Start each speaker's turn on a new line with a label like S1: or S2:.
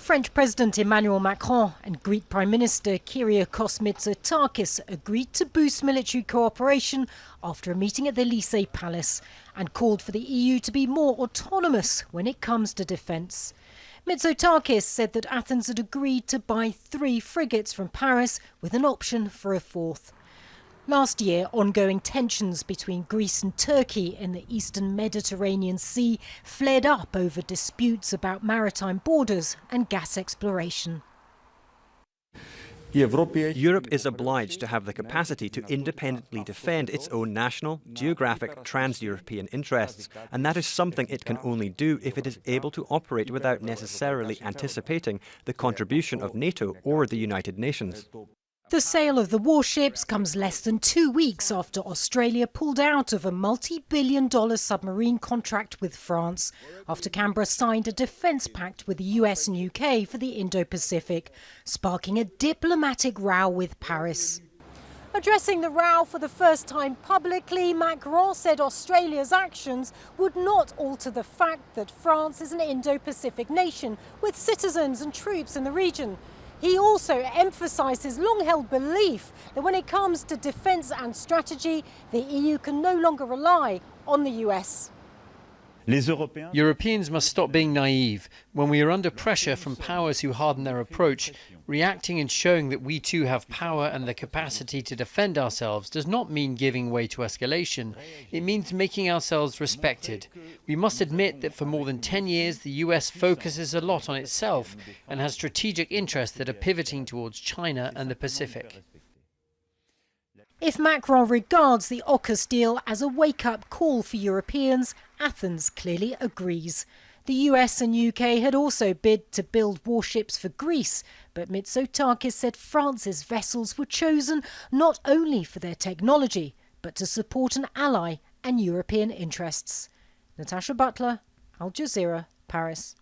S1: French President Emmanuel Macron and Greek Prime Minister KYRIAKOS MITSOTAKIS agreed to boost military cooperation after a meeting at the Elysee Palace and called for the EU to be more autonomous when it comes to defence. MITSOTAKIS said that Athens had agreed to buy 3 frigates from Paris with an option for a 4th. Last year, ongoing tensions between Greece and Turkey in the eastern Mediterranean Sea flared up over disputes about maritime borders and gas exploration.
S2: Europe is obliged to have the capacity to independently defend its own national, geographic, trans-European interests, and that is something it can only do if it is able to operate without necessarily anticipating the contribution of NATO or the United Nations.
S1: The sale of the warships comes less than 2 weeks after Australia pulled out of a multi-billion-dollar submarine contract with France, after Canberra signed a defence pact with the US and UK for the Indo-Pacific, sparking a diplomatic row with Paris. Addressing the row for the first time publicly, Macron said Australia's actions would not alter the fact that France is an Indo-Pacific nation with citizens and troops in the region. He also emphasised his long-held belief that when it comes to defence and strategy, the EU can no longer rely on the US.
S3: Europeans must stop being naive. When we are under pressure from powers who harden their approach, reacting and showing that we too have power and the capacity to defend ourselves does not mean giving way to escalation. It means making ourselves respected. We must admit that for more than 10 years the US focuses a lot on itself and has strategic interests that are pivoting towards China and the Pacific.
S1: If Macron regards the AUKUS deal as a wake-up call for Europeans, Athens clearly agrees. The US and UK had also bid to build warships for Greece, but MITSOTAKIS said France's vessels were chosen not only for their technology, but to support an ally and European interests. Natasha, Butler, Al Jazeera, Paris.